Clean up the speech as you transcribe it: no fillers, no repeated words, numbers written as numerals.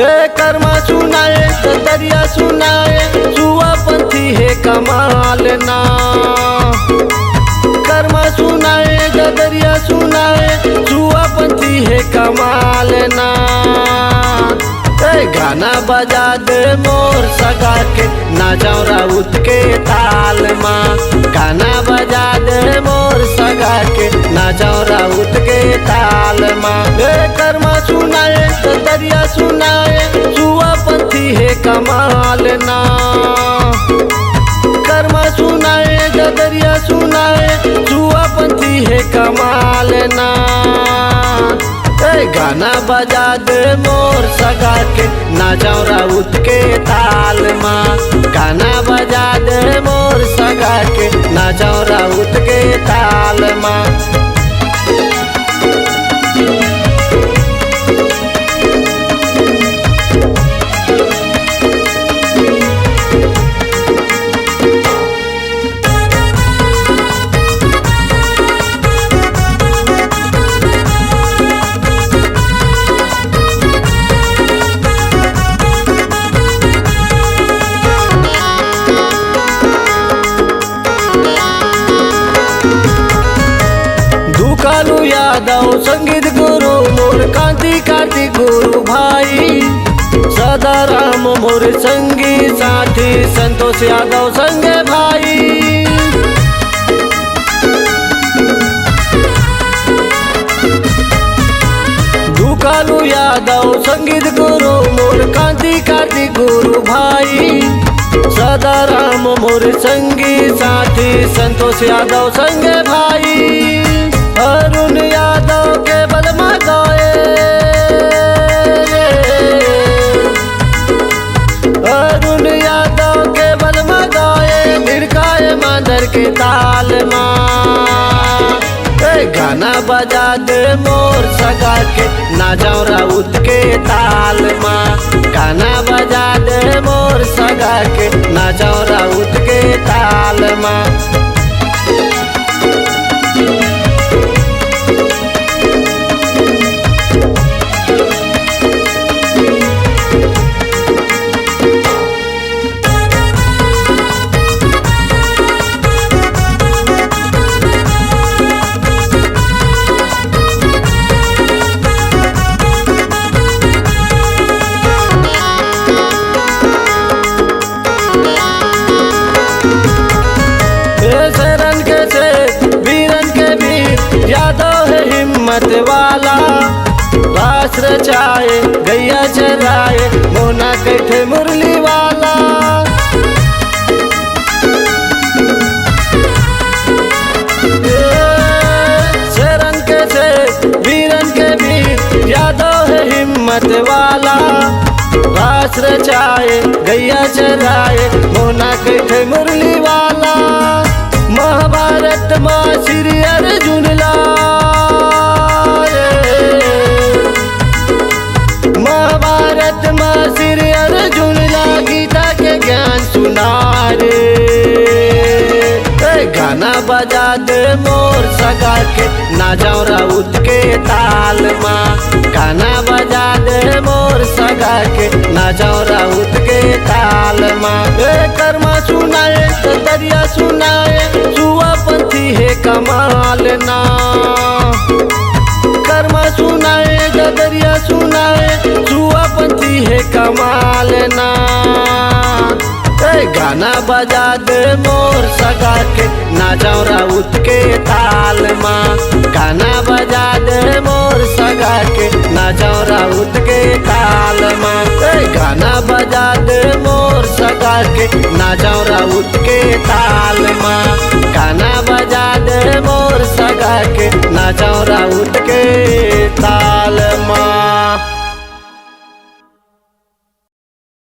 कर्मा सुनाए तो दरिया सुनाए, जुआ पंथी है कमाल ना। कर्मा सुनाए तो दरिया सुनाए, जुआ पंथी है कमाल ना। गाना बजा दे मोर सगा के, ना जाऊं राउत के ताल माँ। गाना बजा दे मोर सगा के, ना जाऊं राउत के ताल माँ। कर्मा सुनाए तो दरिया सुनाए, जुआ पंथी है कमाल ना। कर्मा सुनाए तो दरिया सुनाए, जुआ पंथी है कमाल ना। गाना बजा दे मोर सगा के, ना जाऊं राउत के ताल माँ। गाना बजा दे मोर सगा के, ना जाऊं राउत के ताल माँ। कालू यादव संगीत गुरु मोर कांति कार्तिक गुरु भाई। सदा राम मोर संगी साथी, संतोष यादव संगे भाई। कालू यादव संगीत गुरु मोर कांति कार्तिक गुरु भाई। सदा राम मोर संगी साथी, संतोष यादव संगे भाई। अरुण यादव के बलमा गाए, अरुण यादव के बलमा गाए, धिड़काए मांदर के ताल माँ। गाना बजा दे मोर सगा के, ना जाऊं राउत के ताल माँ। गाना बजा दे मोर सगा के, ना जाऊं राउत के ताल माँ। यादव है हिम्मत वाला, रास रचाए गैया चराए, मोना कैठे मुरली वाला। शरण के से वीरन के वीर, यादव है हिम्मत वाला, रास रचाए गैया चराए, मोना कैठे मुरली वाला। महाभारत माँ श्री अर्जुन लाए, महाभारत माँ श्री अर्जुन ला, गीता के ज्ञान सुना रे। गाना बजा दे मोर सगा के, ना जाऊं राउत के ताल माँ। गाना बजा दे मोर सगा के, ना जाऊं राउत के ताल माँ। कर्मा सुनाए तो दरिया सुनाए, जुआ पंथी है कमाल ना। कर्मा सुनाए तो दरिया सुनाए, जुआ पंथी है कमाल ना। गाना बजा दे मोर सगा के, ना जाऊं राउत के ताल माँ। गाना बजा दे मोर सगा के, ना जाऊं राउत के ताल माँ। गाना बजा दे मोर सगा के, ना जाऊं राउत के ताल माँ। गाना बजा दे मोर सगा के, ना जाऊं राउत के ताल माँ।